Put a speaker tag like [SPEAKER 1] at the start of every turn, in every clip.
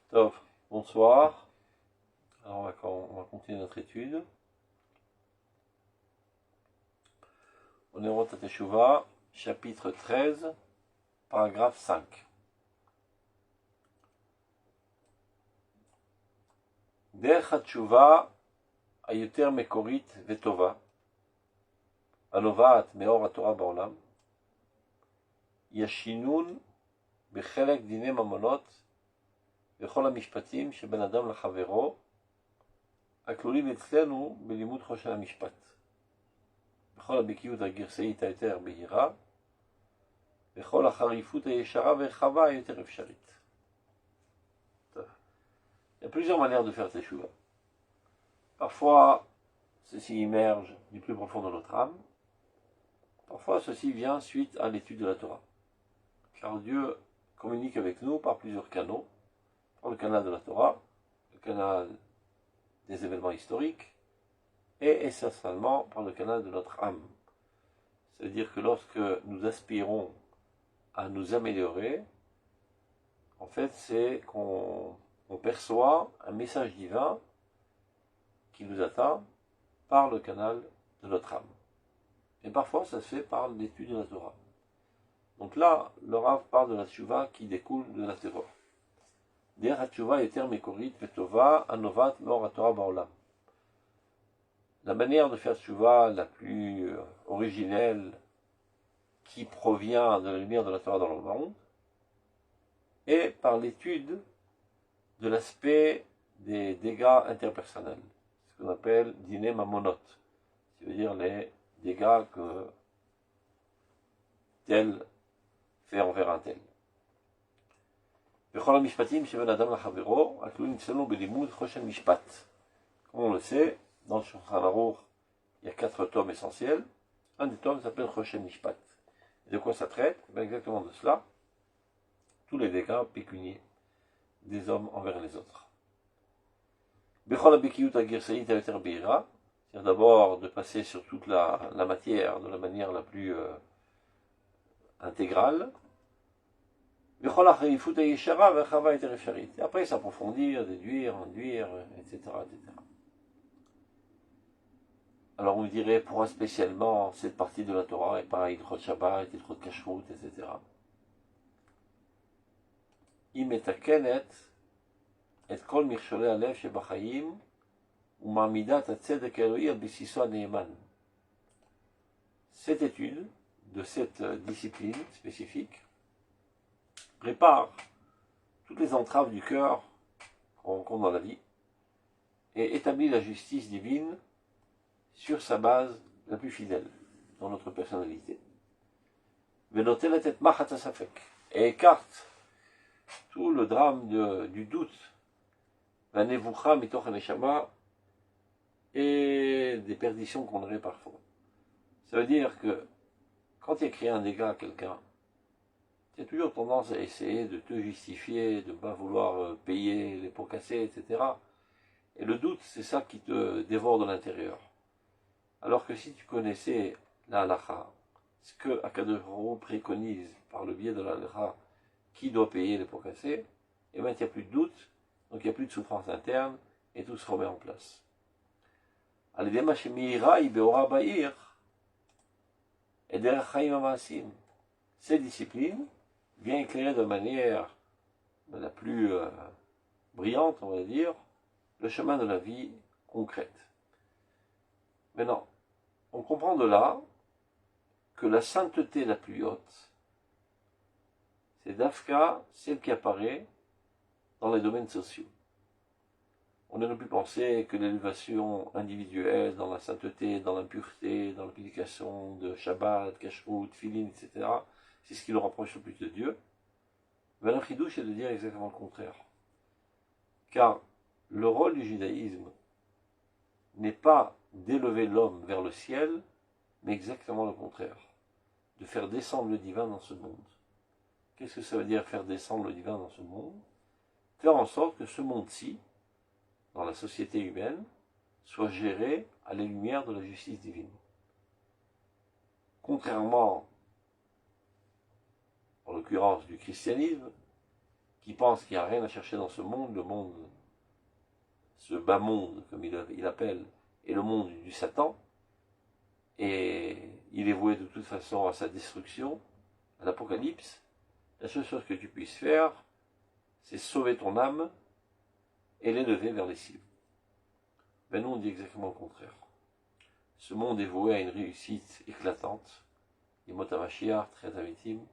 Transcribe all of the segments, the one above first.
[SPEAKER 1] Tov, bonsoir. Alors on va continuer notre étude. On est au Rosh Teshuvah, chapitre 13, paragraphe 5. Derech HaTeshuvah hayoter mekorit vetova, הנובעת מאור התורה בעולם, ישינון בחלק דיני ממונות וכל המשפטים שבין אדם לחברו, הכלולים אצלנו בלימוד חושן המשפט, בכל הבקיאות הגרסאית היותר בהירה, וכל החריפות הישרה והרחבה היותר אפשרית. Il y a plusieurs manières de faire teshuva. Parfois, ceci immerge du plus profond de notre âme. Parfois, ceci vient suite à l'étude de la Torah. Car Dieu communique avec nous par plusieurs canaux. Par le canal de la Torah, le canal des événements historiques, et essentiellement par le canal de notre âme. C'est-à-dire que lorsque nous aspirons à nous améliorer, en fait, c'est qu'on perçoit un message divin qui nous atteint par le canal de notre âme. Et parfois, ça se fait par l'étude de la Torah. Donc là, le Rav parle de la Teshuvah qui découle de la Torah. Derech HaTeshuvah hayoter mekorit vetova, hanovat meor haTorah ba'olam. La manière de faire Teshuvah la plus originelle, qui provient de la lumière de la Torah dans le monde, est par l'étude de l'aspect des dégâts interpersonnels, ce qu'on appelle diné mamonot, c'est-à-dire les dégâts que tel fait envers un tel. Comme on le sait, dans le Shulchan Aruch, il y a 4 tomes essentiels. Un des tomes s'appelle Choshen Mishpat. Et de quoi ça traite? Exactement de cela. Tous les dégâts pécuniaires des hommes envers les autres. C'est-à-dire d'abord de passer sur toute la matière de la manière la plus intégrale. Et après s'approfondir, déduire, induire, etc., etc. Alors on dirait pourquoi spécialement cette partie de la Torah et pas Hilchot Shabbat, Hilchot Kashrut, etc. היא מתקנת את כל מכשולי הלב שבחיים ומעמידה את הצדק האלוהי על בסיסו הנאמן. Cette étude de cette discipline spécifique répare toutes les entraves du cœur qu'on rencontre dans la vie et établit la justice divine sur sa base la plus fidèle dans notre personnalité. Et écarte tout le drame du doute, la nevoucha mitoch haneshama, et des perditions qu'on aurait parfois. Ça veut dire que quand tu écris un dégât à quelqu'un, tu as toujours tendance à essayer de te justifier, de ne pas vouloir payer les pots cassés, etc. Et le doute, c'est ça qui te dévore de l'intérieur. Alors que si tu connaissais la halakha, ce que Akadosh Baruch Hu préconise par le biais de la halakha, qui doit payer les pots cassés, et bien il n'y a plus de doute, donc il n'y a plus de souffrance interne, et tout se remet en place. Cette discipline vient éclairer de manière la plus brillante, on va dire, le chemin de la vie concrète. Maintenant, on comprend de là que la sainteté la plus haute, c'est Dafka, celle qui apparaît dans les domaines sociaux. On ne peut plus penser que l'élévation individuelle dans la sainteté, dans l'impureté, dans l'application de Shabbat, Kashrut, Tfilin, etc., c'est ce qui le rapproche le plus de Dieu. Mais le chidouche est de dire exactement le contraire. Car le rôle du judaïsme n'est pas d'élever l'homme vers le ciel, mais exactement le contraire. De faire descendre le divin dans ce monde. Qu'est-ce que ça veut dire faire descendre le divin dans ce monde? Faire en sorte que ce monde-ci, dans la société humaine, soit géré à la lumière de la justice divine. Contrairement, en l'occurrence, du christianisme, qui pense qu'il n'y a rien à chercher dans ce monde, le monde, ce bas monde, comme il appelle, est le monde du Satan, et il est voué de toute façon à sa destruction, à l'Apocalypse. La seule chose que tu puisses faire, c'est sauver ton âme et l'élever vers les cieux. Mais nous, on dit exactement le contraire. Ce monde est voué à une réussite éclatante. Yemot HaMashiach, très intime.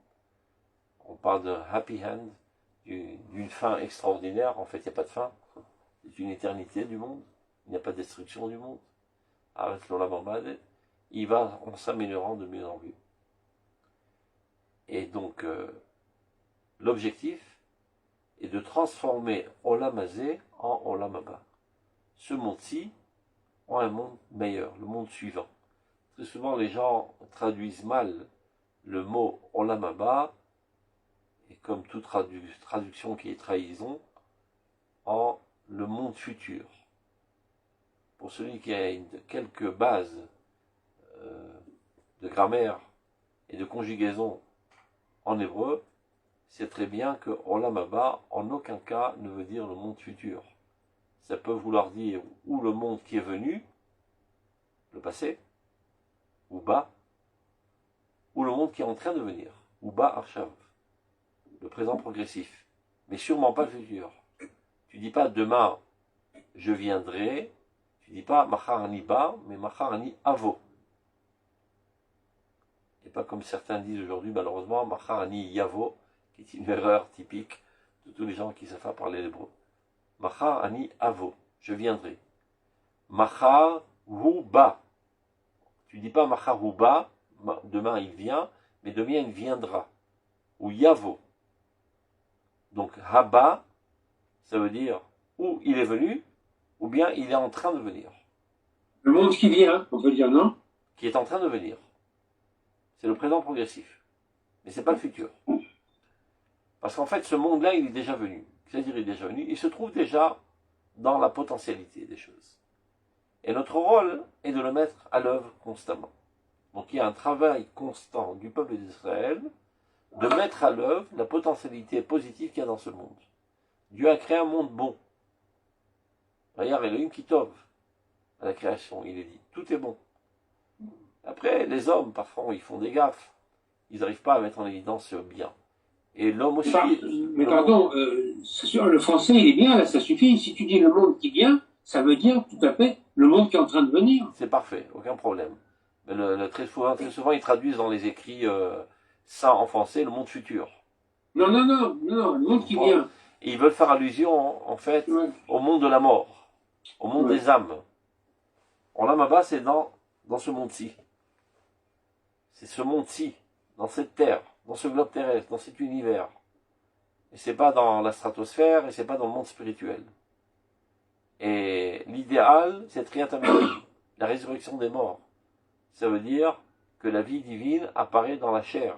[SPEAKER 1] On parle d'un happy end, d'une fin extraordinaire. En fait, il n'y a pas de fin. C'est une éternité du monde. Il n'y a pas de destruction du monde. Arrête l'Olam Haba. Il va en s'améliorant de mieux en mieux. Et donc, l'objectif est de transformer Olam Hazé en Olam Haba. Ce monde-ci en un monde meilleur, le monde suivant. Très souvent, les gens traduisent mal le mot Olam Haba, et comme toute traduction qui est trahison, en le monde futur. Pour celui qui a quelques bases de grammaire et de conjugaison en hébreu, c'est très bien que Olam Haba, en aucun cas, ne veut dire le monde futur. Ça peut vouloir dire ou le monde qui est venu, le passé, ou bas, ou le monde qui est en train de venir, ou bas Arshav, le présent progressif, mais sûrement pas le futur. Tu dis pas demain je viendrai, tu dis pas Machar ani ba, mais Machar ani avo. Et pas comme certains disent aujourd'hui, malheureusement, Machar ani yavo, qui est une erreur typique de tous les gens qui savent pas parler l'hébreu. Machar ani avo, je viendrai. Machar hu ba. Tu dis pas Machar hu ba, demain il vient, mais demain il viendra. Ou yavo. Donc haba, ça veut dire ou il est venu, ou bien il est en train de venir.
[SPEAKER 2] Le monde qui vient, on peut dire, non?
[SPEAKER 1] Qui est en train de venir. C'est le présent progressif. Mais c'est pas le futur. Parce qu'en fait, ce monde-là, il est déjà venu. C'est-à-dire, il est déjà venu. Il se trouve déjà dans la potentialité des choses. Et notre rôle est de le mettre à l'œuvre constamment. Donc, il y a un travail constant du peuple d'Israël de mettre à l'œuvre la potentialité positive qu'il y a dans ce monde. Dieu a créé un monde bon. Regarde, Elohim Kitov, à la création, il est dit, tout est bon. Après, les hommes, parfois, ils font des gaffes. Ils n'arrivent pas à mettre en évidence ce bien. Et l'homme aussi...
[SPEAKER 2] Mais pardon, c'est sûr, le français, il est bien, là, ça suffit. Si tu dis le monde qui vient, ça veut dire tout à fait le monde qui est en train de venir.
[SPEAKER 1] C'est parfait, aucun problème. Mais très souvent, ils traduisent dans les écrits ça en français, le monde futur.
[SPEAKER 2] Non, le monde qui vient.
[SPEAKER 1] Et ils veulent faire allusion, en fait, au monde de la mort, au monde des âmes. Olam Haba, c'est dans ce monde-ci. C'est ce monde-ci, dans cette terre, dans ce globe terrestre, dans cet univers. Et c'est pas dans la stratosphère, et c'est pas dans le monde spirituel. Et l'idéal, c'est Triat HaMetim, la résurrection des morts. Ça veut dire que la vie divine apparaît dans la chair,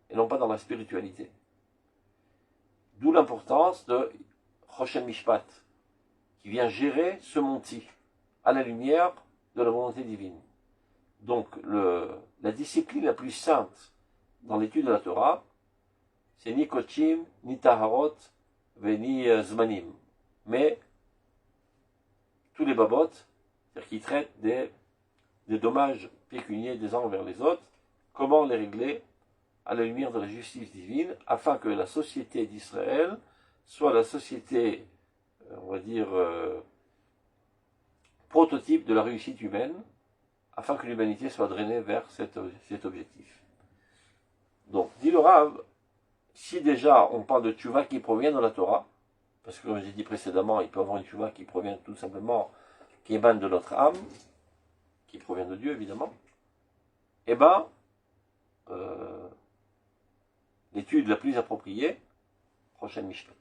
[SPEAKER 1] et non pas dans la spiritualité. D'où l'importance de Choshen Mishpat, qui vient gérer ce monde-ci, à la lumière de la volonté divine. Donc, la discipline la plus sainte dans l'étude de la Torah, c'est ni Kochim, ni Taharot, ni Zmanim. Mais, tous les babot, c'est-à-dire qui traitent des dommages pécuniaires des uns envers les autres, comment les régler à la lumière de la justice divine, afin que la société d'Israël soit la société, on va dire, prototype de la réussite humaine, afin que l'humanité soit drainée vers cet objectif. Donc, dit le Rav, si déjà on parle de tchouva qui provient de la Torah, parce que comme j'ai dit précédemment, il peut y avoir une tchouva qui provient tout simplement, qui émane de notre âme, qui provient de Dieu évidemment, eh bien, l'étude la plus appropriée, prochaine Mishpat.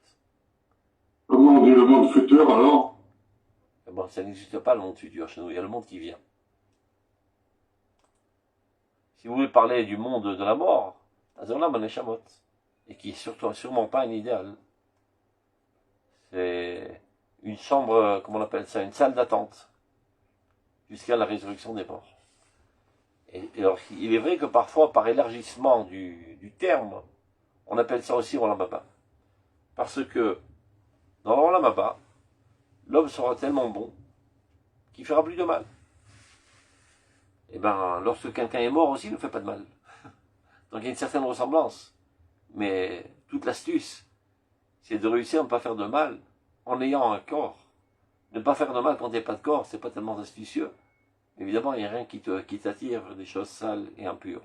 [SPEAKER 3] Comment on dit le monde futur alors?
[SPEAKER 1] Eh ben, ça n'existe pas le monde futur chez nous, il y a le monde qui vient. Si vous voulez parler du monde de la mort, Azolam Aneshamot, et qui est sûrement pas un idéal. C'est une chambre, comment on appelle ça, une salle d'attente, jusqu'à la résurrection des morts. Et alors, il est vrai que parfois, par élargissement du terme, on appelle ça aussi Olam Haba. Parce que dans l'Olam Haba, l'homme sera tellement bon qu'il ne fera plus de mal. Et bien, lorsque quelqu'un est mort aussi, il ne fait pas de mal. Donc il y a une certaine ressemblance. Mais toute l'astuce, c'est de réussir à ne pas faire de mal en ayant un corps. Ne pas faire de mal quand tu n'as pas de corps, c'est pas tellement astucieux. Évidemment, il n'y a rien qui t'attire vers des choses sales et impures.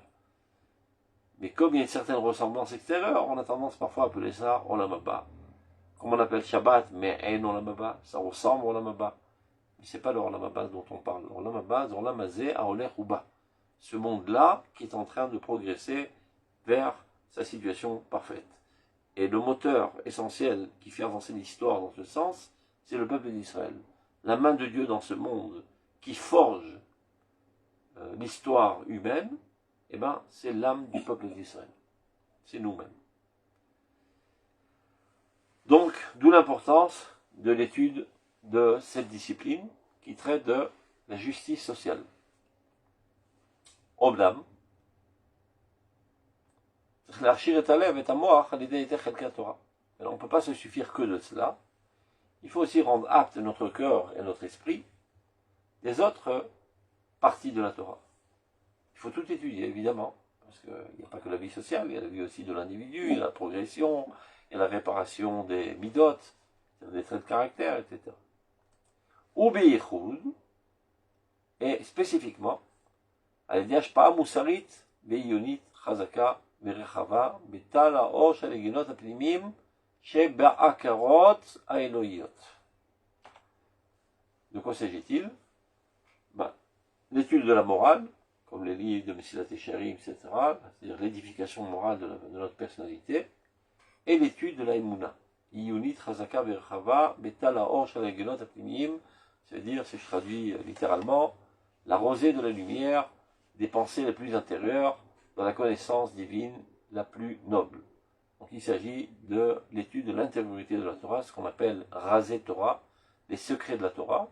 [SPEAKER 1] Mais comme il y a une certaine ressemblance extérieure, on a tendance parfois à appeler ça Olam Haba. Comme on appelle Shabbat, mais Ein Olam Haba, ça ressemble au Olam Haba. Mais ce n'est pas le Olam Haba dont on parle. Olam Haba, Olam Hazeh, Aoler Uba. Ce monde-là qui est en train de progresser vers sa situation parfaite. Et le moteur essentiel qui fait avancer l'histoire dans ce sens, c'est le peuple d'Israël. La main de Dieu dans ce monde qui forge l'histoire humaine, eh ben, c'est l'âme du peuple d'Israël. C'est nous-mêmes. Donc, d'où l'importance de l'étude de cette discipline qui traite de la justice sociale. Oblam. On ne peut pas se suffire que de cela. Il faut aussi rendre apte notre cœur et notre esprit des autres parties de la Torah. Il faut tout étudier, évidemment, parce qu'il n'y a pas que la vie sociale, il y a la vie aussi de l'individu, il y a la progression, il y a la réparation des midot, des traits de caractère, etc. Ou beichud, et spécifiquement, al-yashpa musarit, beiyonit, chazaka, berechava, betal haor shel eginot apnimim, sheba'akarot haelohiot. De quoi s'agit-il? L'étude de la morale, comme les livres de Mesilat Yesharim, etc., c'est-à-dire l'édification morale de notre personnalité, et l'étude de la Emouna. Iyunit, Chazaka, Berchava, Betal Haor, Shalagenot, Apnimim, c'est-à-dire, si je traduis littéralement, la rosée de la lumière, des pensées les plus intérieures, dans la connaissance divine la plus noble. Donc il s'agit de l'étude de l'intériorité de la Torah, ce qu'on appelle Razé Torah, les secrets de la Torah.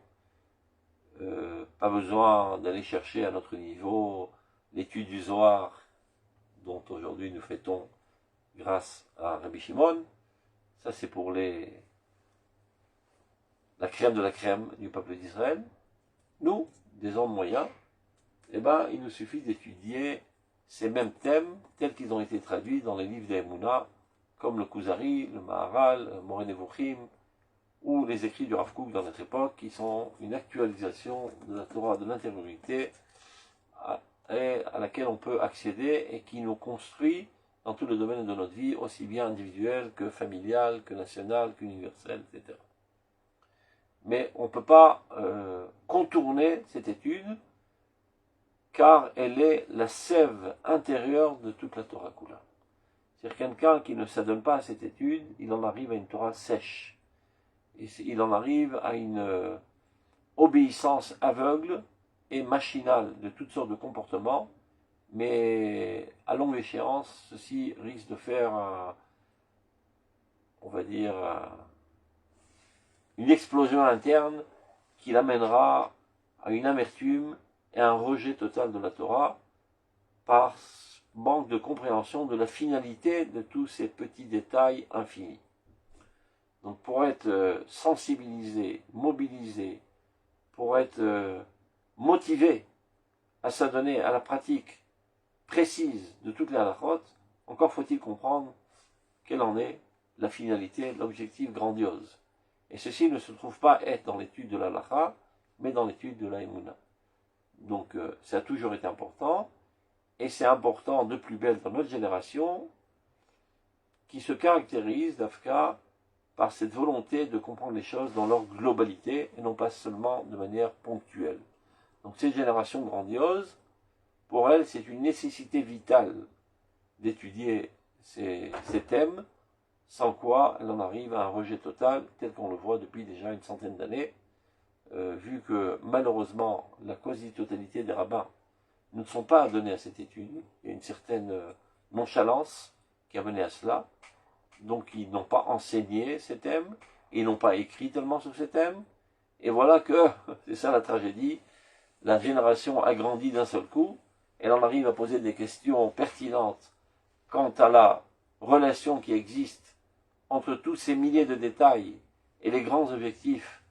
[SPEAKER 1] Pas besoin d'aller chercher à notre niveau l'étude du Zohar, dont aujourd'hui nous fêtons grâce à Rabbi Shimon. Ça c'est pour la crème de la crème du peuple d'Israël. Nous, des hommes moyens, eh ben, il nous suffit d'étudier ces mêmes thèmes tels qu'ils ont été traduits dans les livres d'Emouna, comme le Kuzari, le Maharal, le Moreh Nevuchim, ou les écrits du Rav Kook dans notre époque, qui sont une actualisation de la Torah de l'intériorité à laquelle on peut accéder et qui nous construit dans tous les domaines de notre vie, aussi bien individuel que familial, que national, qu'universel, etc. Mais on ne peut pas contourner cette étude, car elle est la sève intérieure de toute la Torah Kula. C'est-à-dire quelqu'un qui ne s'adonne pas à cette étude, il en arrive à une Torah sèche. Et il en arrive à une obéissance aveugle et machinale de toutes sortes de comportements, mais à longue échéance, ceci risque de faire, on va dire, une explosion interne qui l'amènera à une amertume et un rejet total de la Torah par manque de compréhension de la finalité de tous ces petits détails infinis. Donc pour être sensibilisé, mobilisé, pour être motivé à s'adonner à la pratique précise de toutes les halachot, encore faut-il comprendre quelle en est la finalité, l'objectif grandiose. Et ceci ne se trouve pas être dans l'étude de l'halacha, mais dans l'étude de la Emouna. Donc ça a toujours été important, et c'est important de plus belle dans notre génération, qui se caractérise, d'Afka, par cette volonté de comprendre les choses dans leur globalité, et non pas seulement de manière ponctuelle. Donc cette génération grandiose, pour elle, c'est une nécessité vitale d'étudier ces thèmes, sans quoi elle en arrive à un rejet total, tel qu'on le voit depuis déjà une centaine d'années, vu que malheureusement la quasi-totalité des rabbins ne sont pas adonnés à cette étude. Il y a une certaine nonchalance qui a mené à cela. Donc ils n'ont pas enseigné ces thèmes, ils n'ont pas écrit tellement sur ces thèmes, et voilà que, c'est ça la tragédie, la génération a grandi d'un seul coup, elle en arrive à poser des questions pertinentes quant à la relation qui existe entre tous ces milliers de détails et les grands objectifs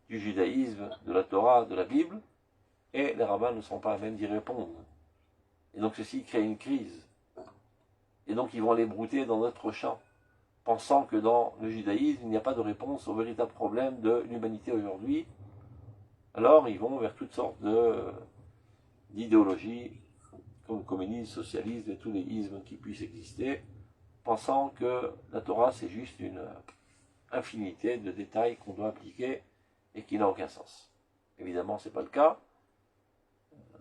[SPEAKER 1] du judaïsme, de la Torah, de la Bible, et les rabbins ne sont pas à même d'y répondre. Et donc ceci crée une crise. Et donc ils vont aller brouter dans notre champ, pensant que dans le judaïsme, il n'y a pas de réponse au véritable problème de l'humanité aujourd'hui. Alors ils vont vers toutes sortes d'idéologies, comme le communisme, le socialisme et tous les ismes qui puissent exister, pensant que la Torah c'est juste une infinité de détails qu'on doit appliquer et qui n'a aucun sens. Évidemment, ce n'est pas le cas.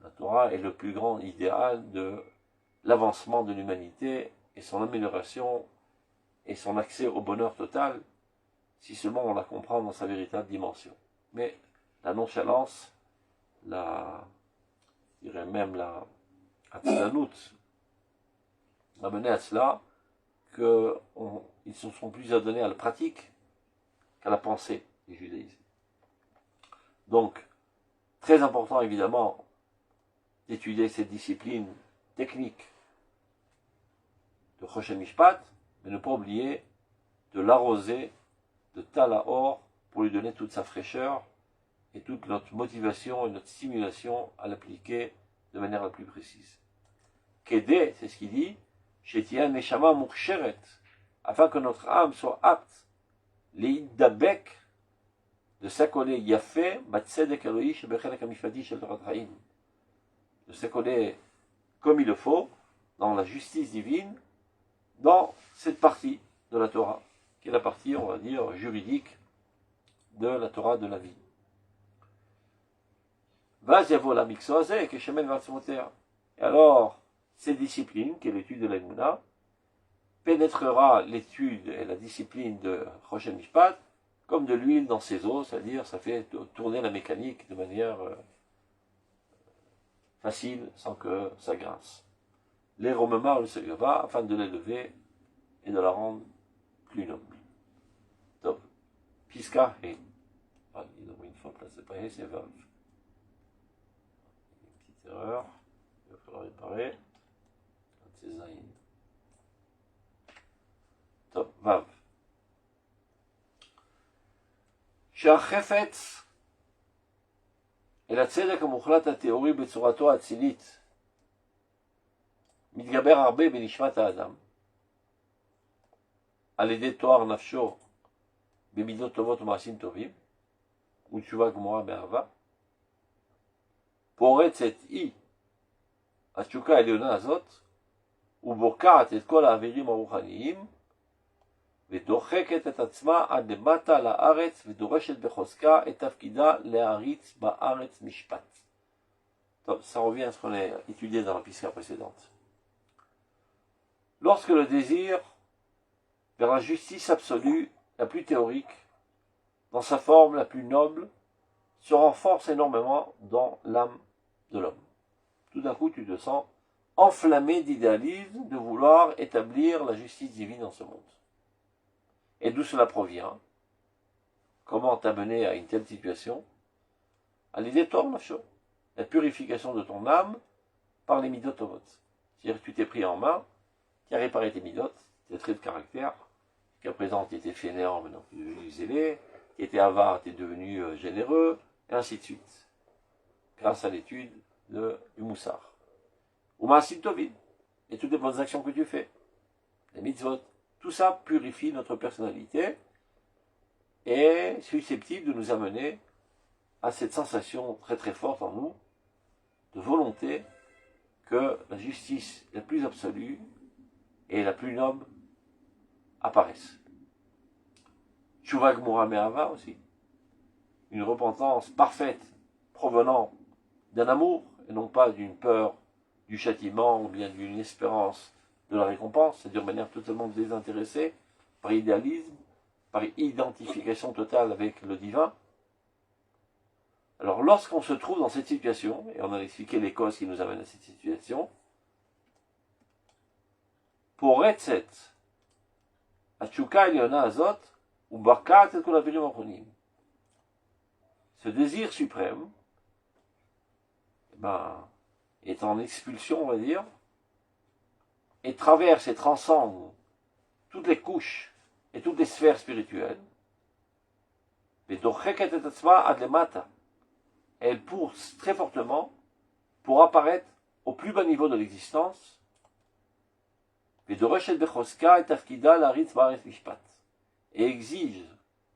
[SPEAKER 1] La Torah est le plus grand idéal de l'avancement de l'humanité et son amélioration et son accès au bonheur total, si seulement on la comprend dans sa véritable dimension. Mais la nonchalance, je dirais même la tzlanout, m'a mené à cela qu'ils se sont plus adonnés à la pratique qu'à la pensée du judaïsme. Donc, très important évidemment d'étudier cette discipline technique de Choshen Mishpat, mais ne pas oublier de l'arroser de Talaor pour lui donner toute sa fraîcheur et toute notre motivation et notre stimulation à l'appliquer de manière la plus précise. Kedé, c'est ce qu'il dit, Shetia Neshama Mursheret, afin que notre âme soit apte, Leidabek, de s'accoler Yafé, Batzedek Elohi, Shebechelek Amishpati Shel Torah Chaim, de s'accoler comme il le faut, dans la justice divine, dans cette partie de la Torah, qui est la partie, on va dire, juridique de la Torah de la vie. Vaz yavo la mixoazé, keshemen vatzmoter. Et alors, cette discipline, qui est l'étude de l'Emouna, pénétrera l'étude et la discipline de Choshen Mishpat comme de l'huile dans ses os, c'est-à-dire ça fait tourner la mécanique de manière facile, sans que ça grince. Les romemar le segava, afin de l'élever et de la rendre plus noble. Donc, Piska et il a une faute là, c'est pas c'est Vav. Une petite erreur, il va falloir réparer. C'est Zayin. Top, Vav. שהחפץ אל הצדק המוחלט התיאורי בצורתו האצילית מתגבר הרבה בנשמת האדם על ידי תואר נפשו במידות טובות ומעשים טובים ותשובה גמורה באהבה פורצת היא התשוקה העליונה הזאת ובוקעת את כל האווירים הרוחניים ודוחקת את עצמה עד למטה לארץ ודורשת בחוזקה את תפקידה להריץ בארץ משפט. Donc, ça revient à ce qu'on a étudié dans la pisca précédente. Lorsque le désir vers la justice absolue, la plus théorique, dans sa forme la plus noble, se renforce énormément dans l'âme de l'homme. Tout d'un coup, tu te sens enflammé d'idéalisme, de vouloir établir la justice divine dans ce monde. Et d'où cela provient? Comment t'amener à une telle situation? À l'idée de toi, la purification de ton âme par les midot tovot. C'est-à-dire que tu t'es pris en main, tu as réparé tes midot, tes traits de caractère, qu'à présent tu étais fainéant, maintenant tu es devenu zélé, tu étais avare, tu es devenu généreux, et ainsi de suite. Grâce à l'étude du Moussar. Ou Maasim Tovim, et toutes les bonnes actions que tu fais. Les mitzvot. Tout ça purifie notre personnalité et est susceptible de nous amener à cette sensation très très forte en nous de volonté que la justice la plus absolue et la plus noble apparaisse. Tshuva Gmura Me'ava aussi, une repentance parfaite provenant d'un amour et non pas d'une peur du châtiment ou bien d'une espérance de la récompense, c'est-à-dire de manière totalement désintéressée, par idéalisme, par identification totale avec le divin. Alors lorsqu'on se trouve dans cette situation, et on a expliqué les causes qui nous amènent à cette situation, pour Etzet, Achuka Eliona Azot, ou Barkat et Kolavirim Achonim, ce désir suprême, est en expulsion, on va dire, et traverse et transcende toutes les couches et toutes les sphères spirituelles. Elle pousse très fortement pour apparaître au plus bas niveau de l'existence. Et exige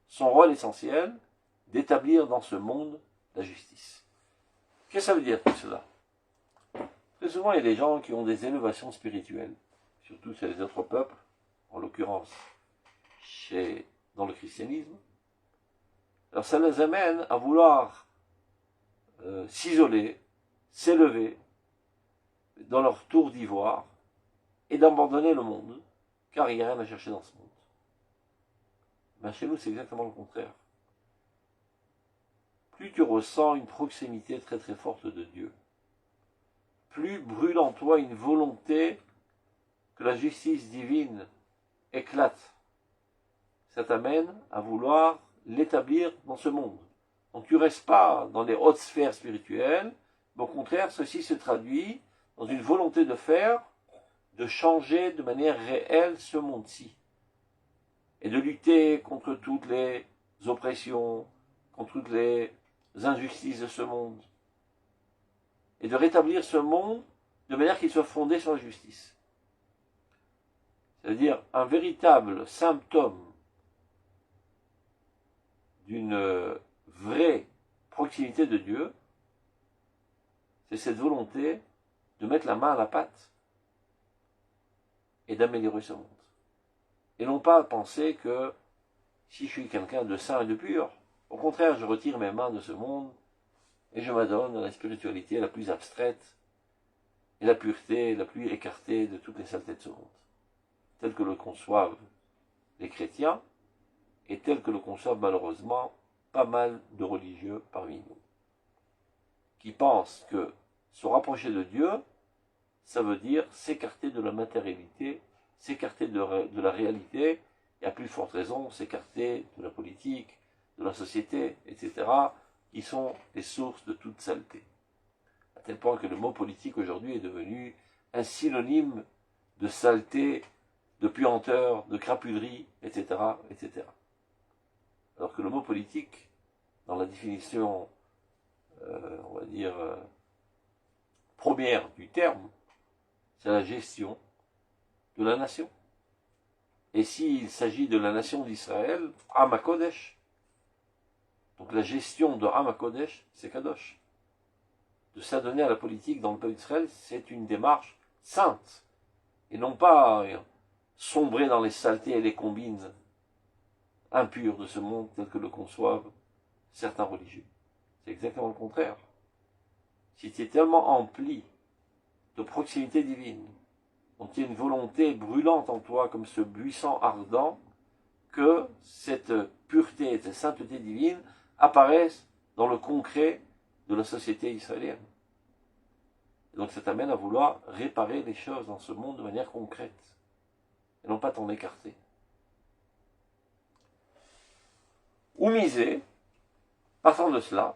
[SPEAKER 1] son rôle essentiel d'établir dans ce monde la justice. Qu'est-ce que ça veut dire tout cela? Très souvent, il y a des gens qui ont des élévations spirituelles, surtout chez les autres peuples, en l'occurrence dans le christianisme. Alors ça les amène à vouloir s'isoler, s'élever dans leur tour d'ivoire et d'abandonner le monde, car il n'y a rien à chercher dans ce monde. Mais chez nous, c'est exactement le contraire. Plus tu ressens une proximité très très forte de Dieu, plus brûle en toi une volonté que la justice divine éclate. Ça t'amène à vouloir l'établir dans ce monde. Donc tu ne restes pas dans les hautes sphères spirituelles, mais au contraire, ceci se traduit dans une volonté de faire, de changer de manière réelle ce monde-ci. Et de lutter contre toutes les oppressions, contre toutes les injustices de ce monde. Et de rétablir ce monde de manière qu'il soit fondé sur la justice. C'est-à-dire un véritable symptôme d'une vraie proximité de Dieu, c'est cette volonté de mettre la main à la pâte et d'améliorer ce monde. Et non pas penser que si je suis quelqu'un de saint et de pur, au contraire, je retire mes mains de ce monde et je m'adonne à la spiritualité la plus abstraite et la pureté la plus écartée de toutes les saletés de ce monde, telle que le conçoivent les chrétiens et telle que le conçoivent malheureusement pas mal de religieux parmi nous, qui pensent que se rapprocher de Dieu, ça veut dire s'écarter de la matérialité, s'écarter de la réalité, et à plus forte raison, s'écarter de la politique, de la société, etc., qui sont les sources de toute saleté. À tel point que le mot politique aujourd'hui est devenu un synonyme de saleté, de puanteur, de crapulerie, etc., etc. Alors que le mot politique, dans la définition, on va dire, première du terme, c'est la gestion de la nation. Et s'il s'agit de la nation d'Israël, Am HaKodesh, donc la gestion de Am HaKodesh, c'est Kadosh. De s'adonner à la politique dans le peuple d'Israël, c'est une démarche sainte, et non pas sombrer dans les saletés et les combines impures de ce monde tel que le conçoivent certains religieux. C'est exactement le contraire. Si tu es tellement empli de proximité divine, donc il y a une volonté brûlante en toi comme ce buisson ardent, que cette pureté et cette sainteté divine apparaissent dans le concret de la société israélienne. Et donc ça t'amène à vouloir réparer les choses dans ce monde de manière concrète, et non pas t'en écarter. Ou miser, partant de cela,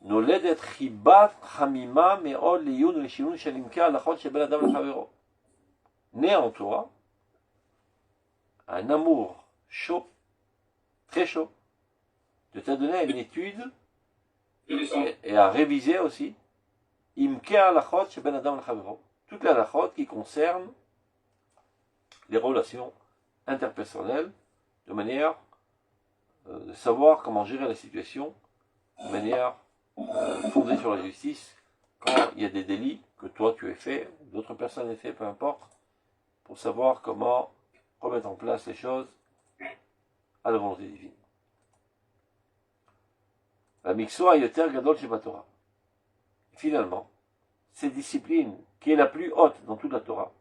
[SPEAKER 1] נולדת חיבת חמימה מאוד לעיון ולשינון של עמקי ההלכות שבין אדם לחברו. Né en toi un amour chaud, très chaud, de t'adonner à une étude et à réviser aussi עמקי ההלכות שבין אדם לחברו. Toutes les halachot qui concernent les relations interpersonnelles de manière de savoir comment gérer la situation de manière fondée sur la justice, quand il y a des délits que toi tu aies fait, d'autres personnes aient fait, peu importe, pour savoir comment remettre en place les choses à la volonté divine. La Miksua Yoter Gadol Sheba Torah. Finalement, cette discipline qui est la plus haute dans toute la Torah,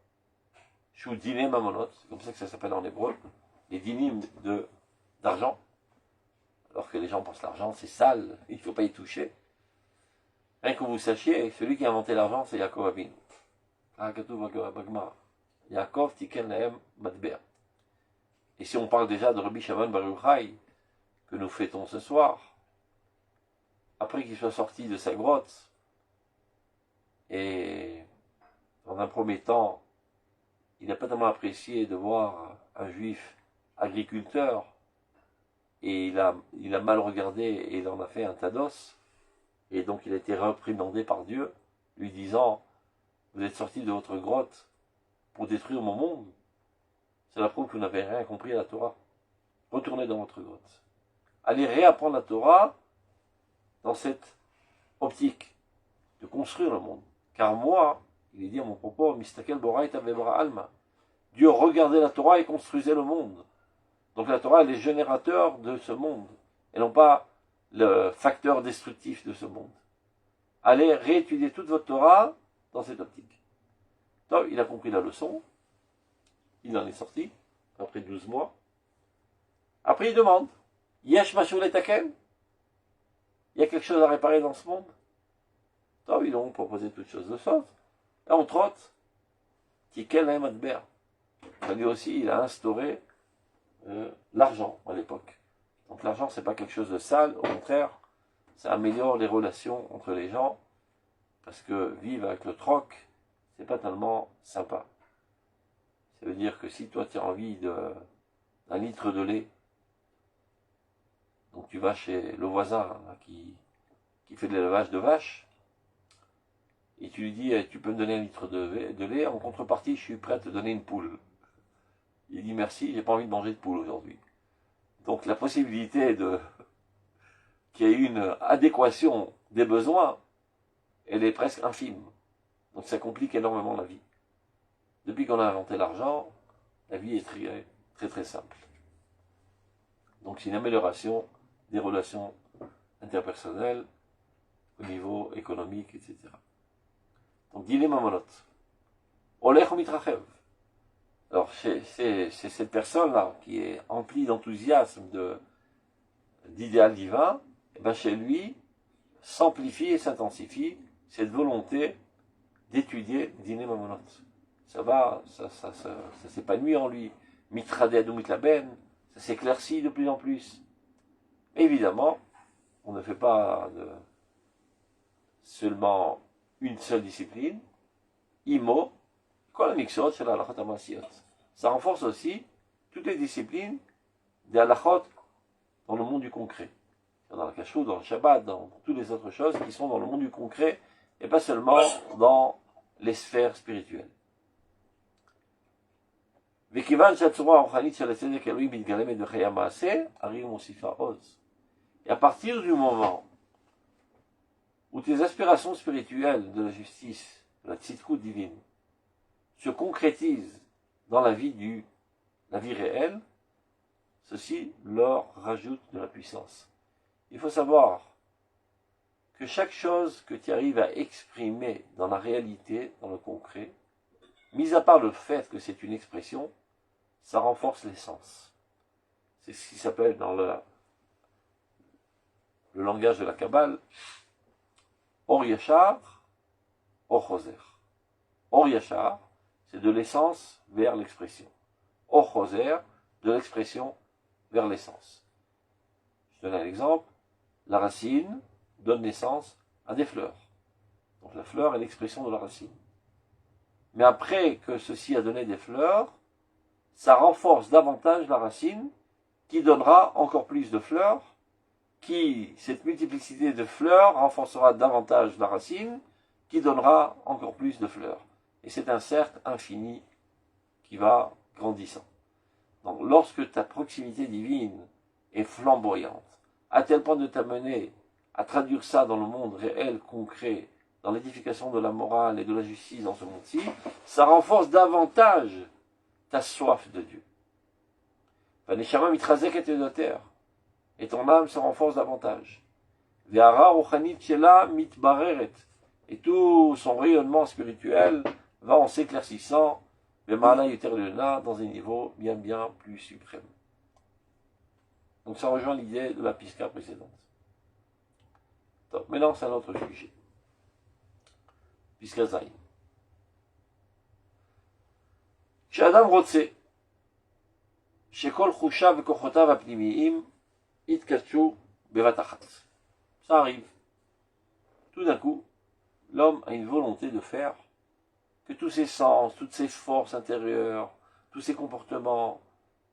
[SPEAKER 1] Shu Dinim Mamonot, c'est comme ça que ça s'appelle en hébreu, les dinim d'argent, alors que les gens pensent que l'argent c'est sale, il ne faut pas y toucher. Rien que vous sachiez, celui qui a inventé l'argent, c'est Yaakov Avinu. Yaakov Tiken Lahem Matber. Et si on parle déjà de Rabbi Shimon Bar Yochai, que nous fêtons ce soir, après qu'il soit sorti de sa grotte, et dans un premier temps, il n'a pas tellement apprécié de voir un juif agriculteur, et il a mal regardé et il en a fait un tas d'os, et donc il a été réprimandé par Dieu, lui disant, vous êtes sorti de votre grotte pour détruire mon monde. C'est la preuve que vous n'avez rien compris à la Torah. Retournez dans votre grotte. Allez réapprendre la Torah dans cette optique de construire le monde. Car moi, il est dit à mon propos, Mistakel Boraita Vebra Alma. Dieu regardait la Torah et construisait le monde. Donc la Torah, elle est générateur de ce monde, et non pas le facteur destructif de ce monde. Allez réétudier toute votre Torah dans cette optique. Donc, il a compris la leçon, il en est sorti, après 12 mois. Après, il demande, Yesh Mashul Etaken? Il y a quelque chose à réparer dans ce monde? Donc, ils ont proposé toutes choses de sorte. Et entre autres, Tikel Naem Adber. Lui aussi, il a instauré l'argent à l'époque. Donc l'argent, c'est pas quelque chose de sale, au contraire, ça améliore les relations entre les gens, parce que vivre avec le troc, c'est pas tellement sympa. Ça veut dire que si toi tu as envie d'un litre de lait, donc tu vas chez le voisin là, qui fait de l'élevage de vaches, et tu lui dis, tu peux me donner un litre de lait, en contrepartie, je suis prêt à te donner une poule. Il dit merci, j'ai pas envie de manger de poule aujourd'hui. Donc la possibilité qu'il y ait une adéquation des besoins, elle est presque infime. Donc ça complique énormément la vie. Depuis qu'on a inventé l'argent, la vie est très très très simple. Donc c'est une amélioration des relations interpersonnelles au niveau économique, etc. Donc dis les mamonot. Olech ou mitrachev. Alors, c'est cette personne-là qui est emplie d'enthousiasme, d'idéal divin, et bien chez lui, s'amplifie et s'intensifie cette volonté d'étudier Diné Mamonot. Ça s'épanouit en lui. Mitraded ou mitlaben, ça s'éclaircit de plus en plus. Évidemment, on ne fait pas seulement une seule discipline. Imo, ça renforce aussi toutes les disciplines des halachot dans le monde du concret. Dans la kashrut, dans le Shabbat, dans toutes les autres choses qui sont dans le monde du concret et pas seulement dans les sphères spirituelles. Et à partir du moment où tes aspirations spirituelles de la justice, de la tzidkut divine, se concrétisent dans la vie réelle, ceci leur rajoute de la puissance. Il faut savoir que chaque chose que tu arrives à exprimer dans la réalité, dans le concret, mis à part le fait que c'est une expression, ça renforce l'essence. C'est ce qui s'appelle dans le langage de la Kabbale, Or Yachar, Or Choser. Or Yachar, c'est de l'essence vers l'expression. Or Choser, de l'expression vers l'essence. Je donne un exemple. La racine donne naissance à des fleurs. Donc la fleur est l'expression de la racine. Mais après que ceci a donné des fleurs, ça renforce davantage la racine, qui donnera encore plus de fleurs, cette multiplicité de fleurs renforcera davantage la racine, qui donnera encore plus de fleurs. Et c'est un cercle infini qui va grandissant. Donc lorsque ta proximité divine est flamboyante, à tel point de t'amener à traduire ça dans le monde réel, concret, dans l'édification de la morale et de la justice dans ce monde-ci, ça renforce davantage ta soif de Dieu. Et ton âme se renforce davantage. Et tout son rayonnement spirituel va en s'éclaircissant dans un niveau bien bien plus suprême. Donc ça rejoint l'idée de la pisca précédente. Donc maintenant c'est un autre sujet. Pisca Zayin. כשאדם רוצה שכל חושיו וכוחותיו הפנימיים יתקדשו בבת אחת. Ça arrive. Tout d'un coup, l'homme a une volonté de faire que tous ses sens, toutes ses forces intérieures, tous ses comportements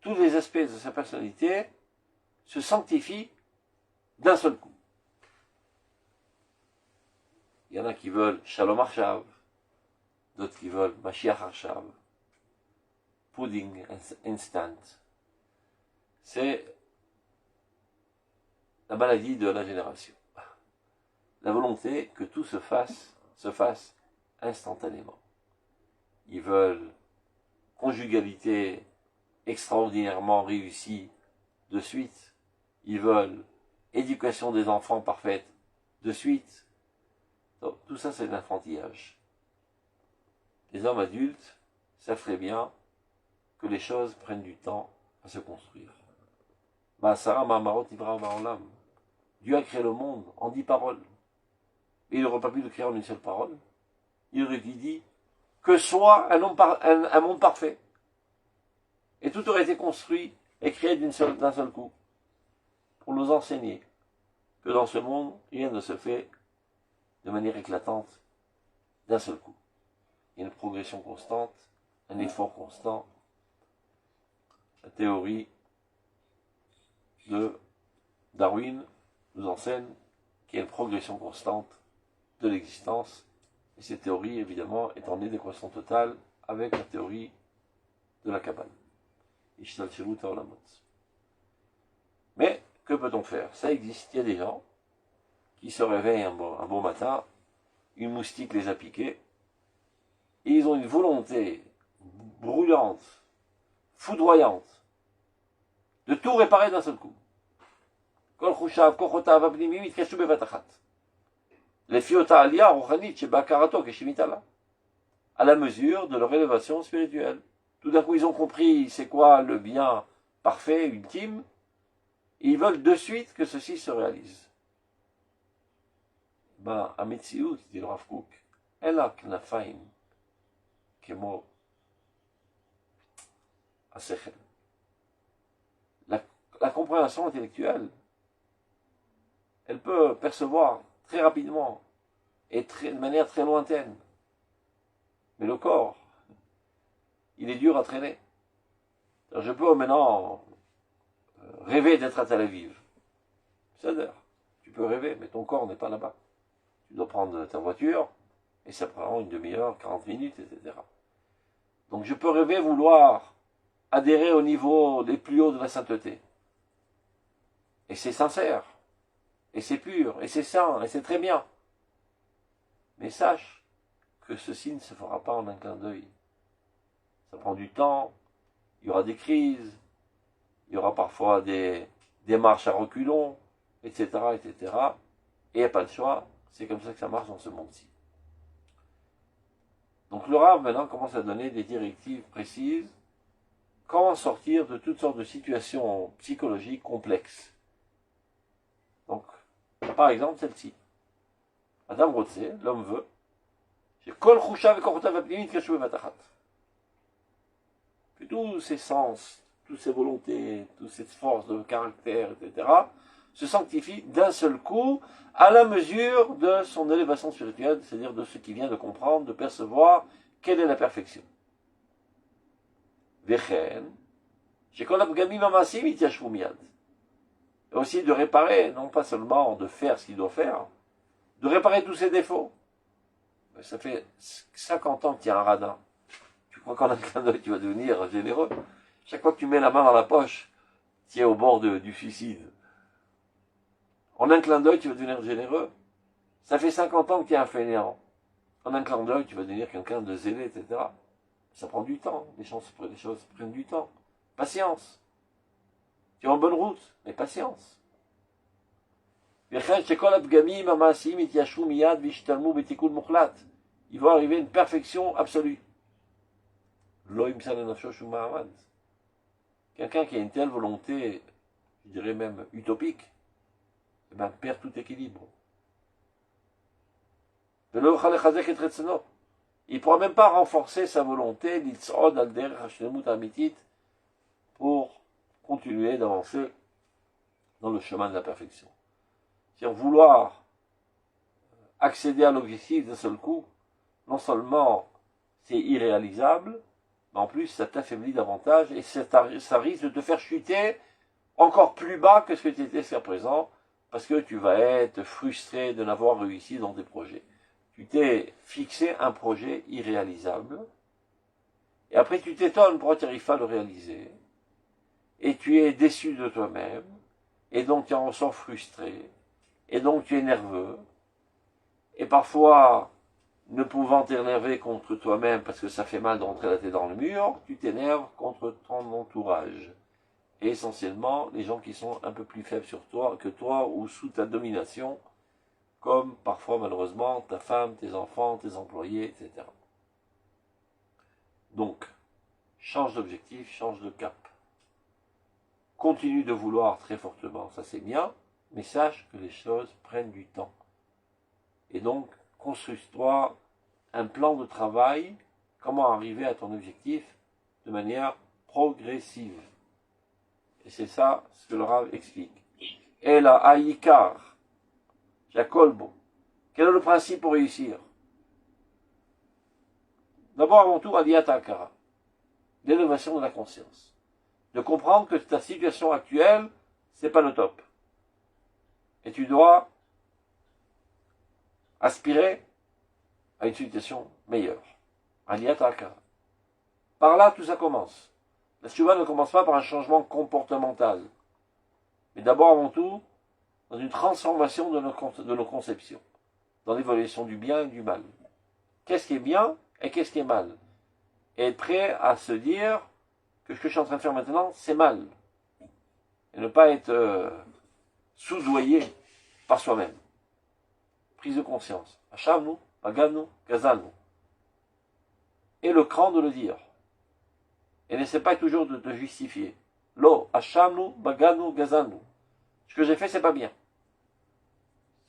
[SPEAKER 1] tous les aspects de sa personnalité se sanctifient d'un seul coup. Il y en a qui veulent Shalom Arshav, d'autres qui veulent Mashiach Arshav, pudding instant. C'est la maladie de la génération. La volonté que tout se fasse instantanément. Ils veulent conjugalité extraordinairement réussie de suite. Ils veulent éducation des enfants parfaite de suite. Donc, tout ça, c'est de l'enfantillage. Les hommes adultes savent très bien que les choses prennent du temps à se construire. Dieu a créé le monde en 10 paroles. Et il n'aurait pas pu le créer en une seule parole. Il aurait dit que soit un monde parfait. Et tout aurait été construit et créé d'un seul coup. Pour nous enseigner que dans ce monde, rien ne se fait de manière éclatante d'un seul coup. Il y a une progression constante, un effort constant. La théorie de Darwin nous enseigne qu'il y a une progression constante de l'existence. Et cette théorie, évidemment, est en adéquation totale avec la théorie de la Kabbale. Mais, que peut-on faire? Ça existe, il y a des gens qui se réveillent un bon matin, une moustique les a piqués, et ils ont une volonté brûlante, foudroyante, de tout réparer d'un seul coup. À la mesure de leur élévation spirituelle. Tout d'un coup, ils ont compris c'est quoi le bien parfait, ultime, et ils veulent de suite que ceci se réalise. Ametsiout, dit le Rav Kook, elle a knafaim, kemo asechel. La compréhension intellectuelle, elle peut percevoir très rapidement et de manière très lointaine. Mais le corps, il est dur à traîner. Je peux maintenant rêver d'être à Tel Aviv. C'est-à-dire, tu peux rêver, mais ton corps n'est pas là-bas. Tu dois prendre ta voiture, et ça prend une demi-heure, 40 minutes, etc. Donc je peux rêver, vouloir adhérer au niveau les plus hauts de la sainteté. Et c'est sincère, et c'est pur, et c'est saint, et c'est très bien. Mais sache que ceci ne se fera pas en un clin d'œil. Ça prend du temps, il y aura des crises, il y aura parfois des marches à reculons, etc., etc. Et il n'y a pas de choix, c'est comme ça que ça marche dans ce monde-ci. Donc le Rav maintenant commence à donner des directives précises, comment sortir de toutes sortes de situations psychologiques complexes. Donc, par exemple, celle-ci. Adam Rotse, l'homme veut, que tous ses sens, toutes ses volontés, toutes ses forces de caractère, etc., se sanctifient d'un seul coup à la mesure de son élévation spirituelle, c'est-à-dire de ce qu'il vient de comprendre, de percevoir quelle est la perfection. Vechen, et aussi de réparer, non pas seulement de faire ce qu'il doit faire, de réparer tous ses défauts. Mais ça fait 50 ans qu'il y a un radin. Tu crois qu'en un clin d'œil, tu vas devenir généreux? Chaque fois que tu mets la main dans la poche, tu es au bord du suicide. En un clin d'œil, tu vas devenir généreux. Ça fait 50 ans que tu es un fainéant. En un clin d'œil, tu vas devenir quelqu'un de zélé, etc. Ça prend du temps. Les choses prennent du temps. Patience. Tu es en bonne route, mais patience. Il va arriver une perfection absolue. Quelqu'un qui a une telle volonté, je dirais même utopique, eh ben, perd tout équilibre. Il ne pourra même pas renforcer sa volonté pour continuer d'avancer dans le chemin de la perfection. C'est-à-dire vouloir accéder à l'objectif d'un seul coup, non seulement c'est irréalisable, mais en plus, ça t'affaiblit davantage et ça risque de te faire chuter encore plus bas que ce que tu étais jusqu'à présent, parce que tu vas être frustré de n'avoir réussi dans tes projets. Tu t'es fixé un projet irréalisable, et après tu t'étonnes pourquoi tu n'arrives pas à le réaliser, et tu es déçu de toi-même, et donc tu en ressors frustré, et donc tu es nerveux, et parfois, ne pouvant t'énerver contre toi-même parce que ça fait mal de rentrer la tête dans le mur, tu t'énerves contre ton entourage. Et essentiellement, les gens qui sont un peu plus faibles que toi ou sous ta domination, comme parfois malheureusement ta femme, tes enfants, tes employés, etc. Donc, change d'objectif, change de cap. Continue de vouloir très fortement, ça c'est bien, mais sache que les choses prennent du temps. Et donc, construis-toi un plan de travail, comment arriver à ton objectif de manière progressive. Et c'est ça ce que le Rav explique. Et la Haïkar, Jacolbo, quel est le principe pour réussir? D'abord, avant tout, Aliyat Akara, l'élévation de la conscience. De comprendre que ta situation actuelle, c'est pas le top. Et tu dois aspirer à une situation meilleure. Aliyat Akara. Par là, tout ça commence. La Teshuvah ne commence pas par un changement comportemental, mais d'abord, avant tout, dans une transformation de nos conceptions, dans l'évolution du bien et du mal. Qu'est-ce qui est bien et qu'est-ce qui est mal? Et être prêt à se dire que ce que je suis en train de faire maintenant, c'est mal. Et ne pas être soudoyé par soi-même. Prise de conscience. Achavnu, Baganu, Gazalnu. Et le cran de le dire. Et n'essaie pas toujours de te justifier. Lo, Achavnu, Baganu, Gazalnu. Ce que j'ai fait, c'est pas bien.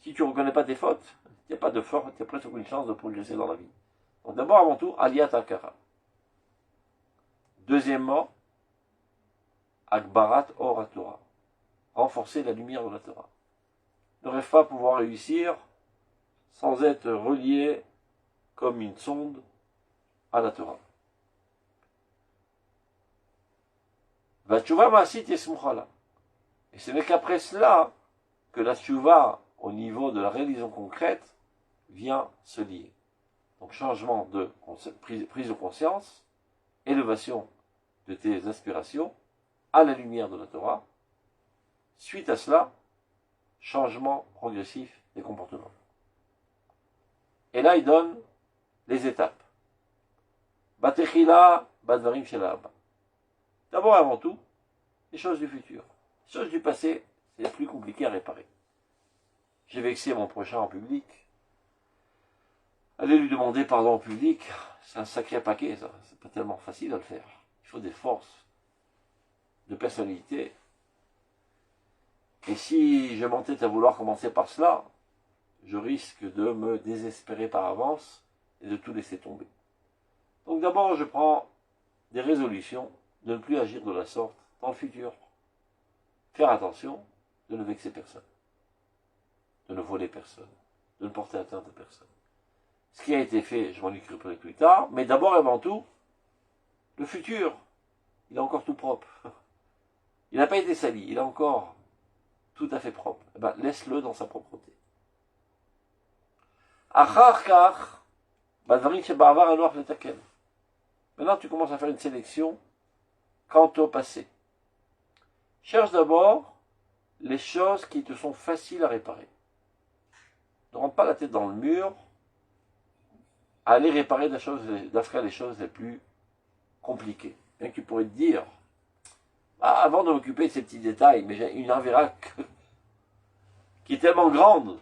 [SPEAKER 1] Si tu ne reconnais pas tes fautes, il n'y a pas de faute, il n'y a presque aucune chance de progresser dans la vie. Donc d'abord, avant tout, Aliyat Akara. Deuxièmement, Akbarat Or Torah. Renforcer la lumière de la Torah. Ne rêve pas pouvoir réussir sans être relié comme une sonde à la Torah. Et ce n'est qu'après cela que la Teshuvah, au niveau de la réalisation concrète, vient se lier. Donc changement de prise de conscience, élévation de tes aspirations à la lumière de la Torah. Suite à cela, changement progressif des comportements. Et là, il donne les étapes. Batechila, Badvarim Shelab. D'abord, avant tout, les choses du futur. Les choses du passé, c'est plus compliqué à réparer. J'ai vexé mon prochain en public. Aller lui demander pardon en public, c'est un sacré paquet, ça. C'est pas tellement facile à le faire. Il faut des forces, de personnalité. Et si je m'entête à vouloir commencer par cela, je risque de me désespérer par avance et de tout laisser tomber. Donc d'abord, je prends des résolutions de ne plus agir de la sorte dans le futur. Faire attention de ne vexer personne, de ne voler personne, de ne porter atteinte à personne. Ce qui a été fait, je m'en occuperai plus tard, mais d'abord et avant tout, le futur, il est encore tout propre. Il n'a pas été sali, il est encore tout à fait propre. Eh ben, laisse-le dans sa propreté. Maintenant, tu commences à faire une sélection quant au passé. Cherche d'abord les choses qui te sont faciles à réparer. Ne rentre pas la tête dans le mur à aller réparer des choses, d'affaire les choses les plus compliquées. Bien que tu pourrais te dire, avant de m'occuper de ces petits détails, mais j'ai une Avera qui est tellement grande.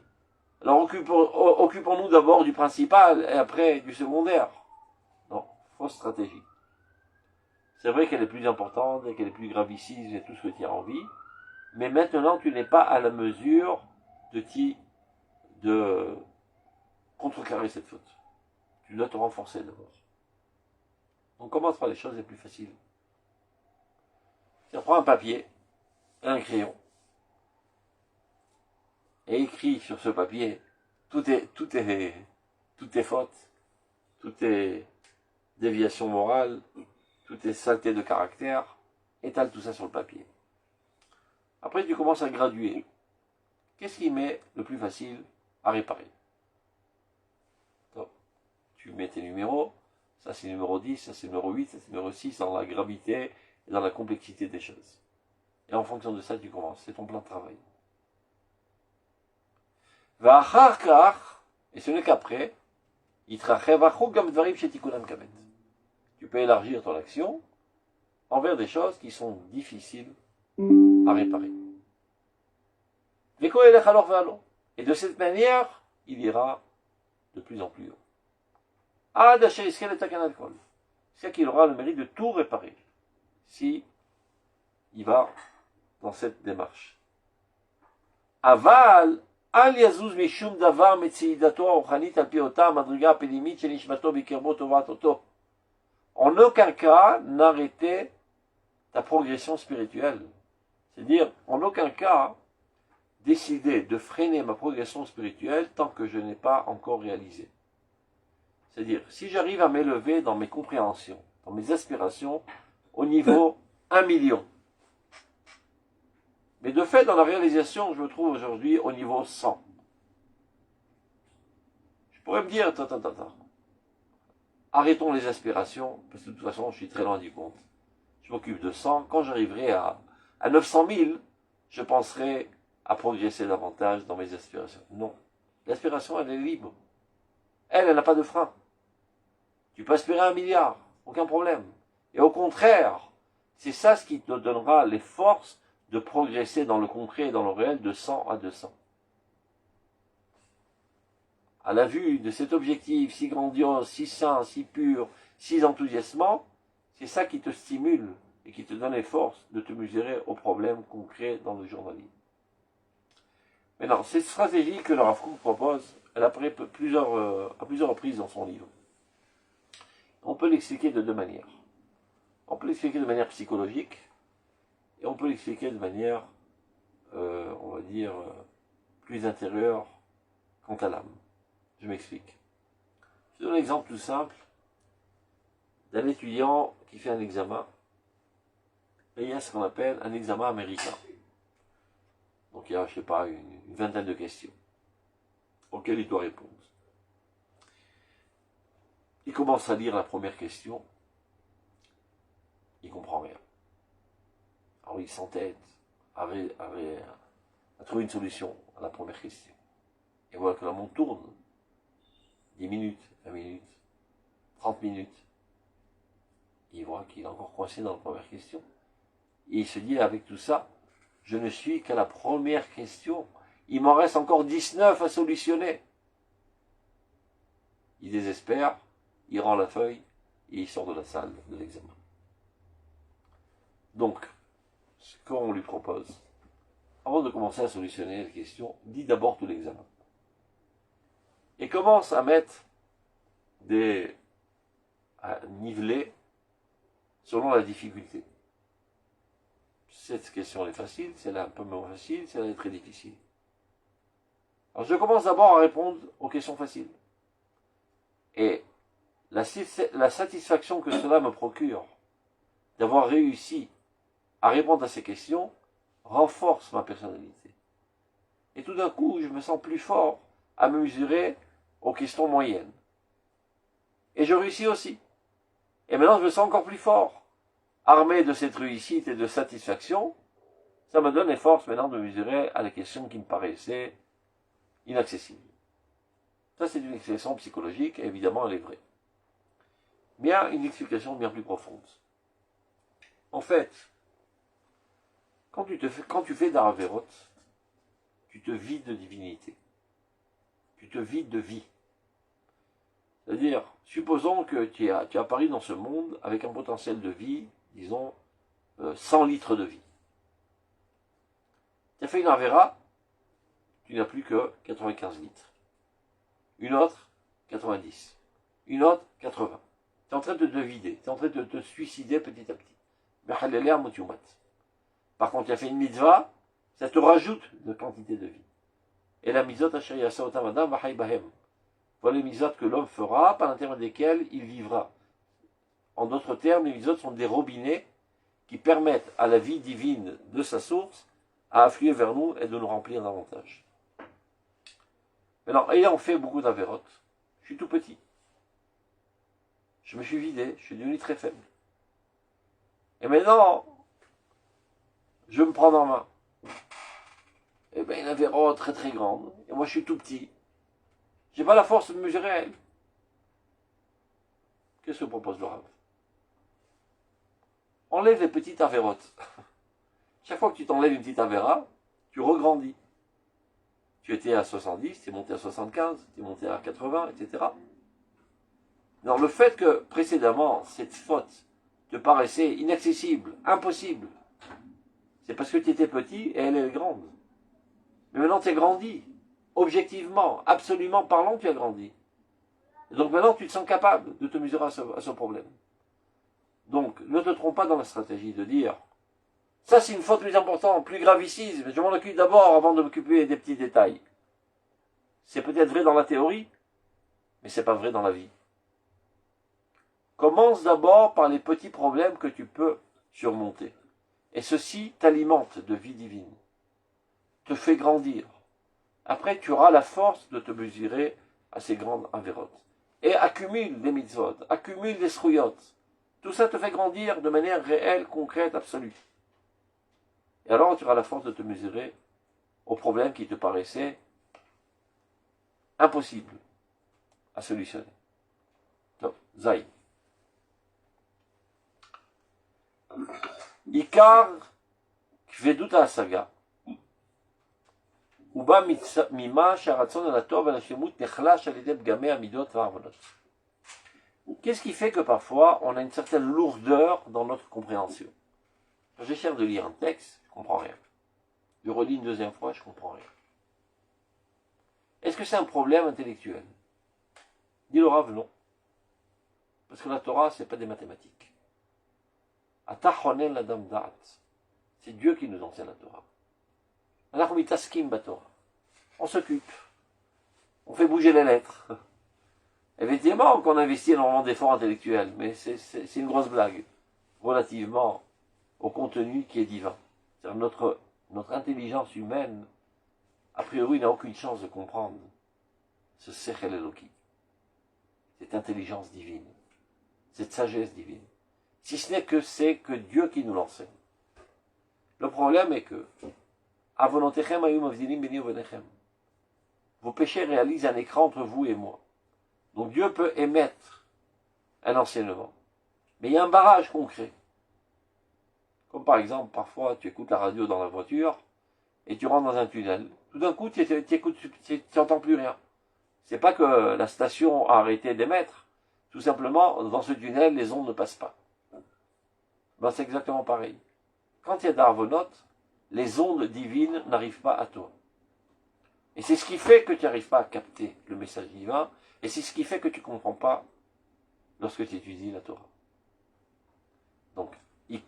[SPEAKER 1] Alors occupons-nous d'abord du principal et après du secondaire. Non, fausse stratégie. C'est vrai qu'elle est plus importante et qu'elle est plus gravissime et tout ce que tu as envie, mais maintenant tu n'es pas à la mesure de contrecarrer cette faute. Tu dois te renforcer d'abord. Donc commence par les choses les plus faciles. Tu prends un papier, un crayon, et écris sur ce papier toutes tes fautes, toutes tes déviations morales, toutes tes saletés de caractère, étale tout ça sur le papier. Après, tu commences à graduer. Qu'est-ce qui m'est le plus facile à réparer? Donc, tu mets tes numéros, ça c'est numéro 10, ça c'est numéro 8, ça c'est numéro 6, dans la gravité et dans la complexité des choses. Et en fonction de ça, tu commences. C'est ton plan de travail. Et ce n'est qu'après, tu peux élargir ton action envers des choses qui sont difficiles à réparer. Et de cette manière, il ira de plus en plus haut. C'est qu'il aura le mérite de tout réparer si il va dans cette démarche. Aval al yazuz mishum davar metzidato arochanit al pi ota madriga pelimit shenishmato bikirbo tovat oto. En aucun cas n'arrêter ta progression spirituelle. C'est-à-dire, en aucun cas décider de freiner ma progression spirituelle tant que je n'ai pas encore réalisé. C'est-à-dire, si j'arrive à m'élever dans mes compréhensions, dans mes aspirations, au niveau 1 million, mais de fait, dans la réalisation, je me trouve aujourd'hui au niveau 100. Je pourrais me dire, arrêtons les aspirations, parce que de toute façon, je suis très loin du compte. Je m'occupe de 100. Quand j'arriverai à 900 000, je penserai à progresser davantage dans mes aspirations. Non. L'aspiration, elle est libre. Elle n'a pas de frein. Tu peux aspirer à 1 milliard, aucun problème. Et au contraire, c'est ça ce qui te donnera les forces de progresser dans le concret et dans le réel de 100 à 200. À la vue de cet objectif si grandiose, si sain, si pur, si enthousiasmant, c'est ça qui te stimule et qui te donne les forces de te mesurer aux problèmes concrets dans le journalisme. Maintenant, cette stratégie que le Rav Kook propose, elle apparaît à plusieurs reprises dans son livre. On peut l'expliquer de deux manières. On peut l'expliquer de manière psychologique, et on peut l'expliquer de manière, on va dire, plus intérieure quant à l'âme. Je m'explique. Je donne un exemple tout simple d'un étudiant qui fait un examen, et il y a ce qu'on appelle un examen américain. Donc il y a, je sais pas, une vingtaine de questions auxquelles il doit répondre. Il commence à lire la première question, il comprend rien. Alors il s'entête à trouver une solution à la première question. Et voilà que la montre tourne. 10 minutes, 20 minutes, 30 minutes. Il voit qu'il est encore coincé dans la première question. Et il se dit, avec tout ça, je ne suis qu'à la première question. Il m'en reste encore 19 à solutionner. Il désespère, il rend la feuille et il sort de la salle de l'examen. Donc, ce qu'on lui propose, avant de commencer à solutionner la question, dit d'abord tout l'examen. Et commence à mettre à niveler selon la difficulté. Cette question est facile, celle-là un peu moins facile, celle-là est très difficile. Alors je commence d'abord à répondre aux questions faciles. Et la satisfaction que cela me procure d'avoir réussi à répondre à ces questions renforce ma personnalité. Et tout d'un coup, je me sens plus fort à me mesurer aux questions moyennes. Et je réussis aussi. Et maintenant, je me sens encore plus fort. Armé de cette réussite et de satisfaction, ça me donne les forces maintenant de mesurer à la question qui me paraissait inaccessible. Ça, c'est une explication psychologique, et évidemment, elle est vraie. Mais il y a une explication bien plus profonde. En fait, quand tu fais d'Araverot, tu te vides de divinité. Tu te vides de vie. C'est-à-dire, supposons que tu apparu dans ce monde avec un potentiel de vie, disons, 100 litres de vie. Tu as fait une Avera, tu n'as plus que 95 litres. Une autre, 90. Une autre, 80. Tu es en train de te vider, tu es en train de te suicider petit à petit. Par contre, tu as fait une mitzvah, ça te rajoute de quantité de vie. Et la mitzvot voilà les mitzvot que l'homme fera, par l'intermédiaire desquelles il vivra. En d'autres termes, les mitzvot sont des robinets qui permettent à la vie divine de sa source à affluer vers nous et de nous remplir davantage. Maintenant, ayant fait beaucoup d'avérotes, je suis tout petit. Je me suis vidé, je suis devenu très faible. Et maintenant, je me prends en main. Eh bien, une avérote très très grande, et moi je suis tout petit. J'ai pas la force de mesurer elle. Qu'est-ce que propose le Rav? Enlève les petites avérotes. Chaque fois que tu t'enlèves une petite avéra, tu regrandis. Tu étais à 70, tu es monté à 75, tu es monté à 80, etc. Alors le fait que précédemment, cette faute te paraissait inaccessible, impossible, c'est parce que tu étais petit et elle est grande. Mais maintenant tu as grandi. Objectivement, absolument parlant, tu as grandi. Et donc maintenant tu te sens capable de te mesurer à ce problème. Donc ne te trompe pas dans la stratégie de dire ça c'est une faute plus importante, plus gravissime, je m'en occupe d'abord avant de m'occuper des petits détails. C'est peut-être vrai dans la théorie, mais c'est pas vrai dans la vie. Commence d'abord par les petits problèmes que tu peux surmonter. Et ceci t'alimente de vie divine, te fait grandir. Après, tu auras la force de te mesurer à ces grandes avérotes. Et accumule des mitzvot, accumule des srouyot. Tout ça te fait grandir de manière réelle, concrète, absolue. Et alors, tu auras la force de te mesurer aux problèmes qui te paraissaient impossibles à solutionner. Donc, Zay. Ikar kvedut hasaga. Uba mima sharatzon alatov alashemut nechlash alideh pgamei amidot va'arvonot. Qu'est-ce qui fait que parfois on a une certaine lourdeur dans notre compréhension? Quand j'essaie de lire un texte, je ne comprends rien. Je relis une deuxième fois, je ne comprends rien. Est-ce que c'est un problème intellectuel? Dit le Rav, non. Parce que la Torah, ce n'est pas des mathématiques. C'est Dieu qui nous enseigne la Torah. On s'occupe. On fait bouger les lettres. Effectivement qu'on investit énormément d'efforts intellectuels, mais c'est une grosse blague, relativement au contenu qui est divin. C'est-à-dire notre intelligence humaine, a priori, n'a aucune chance de comprendre ce Sechel Eloki, cette intelligence divine, cette sagesse divine. Si ce n'est que c'est que Dieu qui nous l'enseigne. Le problème est que vos péchés réalisent un écran entre vous et moi. Donc Dieu peut émettre un enseignement. Mais il y a un barrage concret. Comme par exemple, parfois tu écoutes la radio dans la voiture et tu rentres dans un tunnel. Tout d'un coup, tu n'entends plus rien. C'est pas que la station a arrêté d'émettre. Tout simplement, dans ce tunnel, les ondes ne passent pas. Ben, c'est exactement pareil. Quand il y a d'arvonotes, les ondes divines n'arrivent pas à toi. Et c'est ce qui fait que tu n'arrives pas à capter le message divin, et c'est ce qui fait que tu ne comprends pas lorsque tu étudies la Torah. Donc, le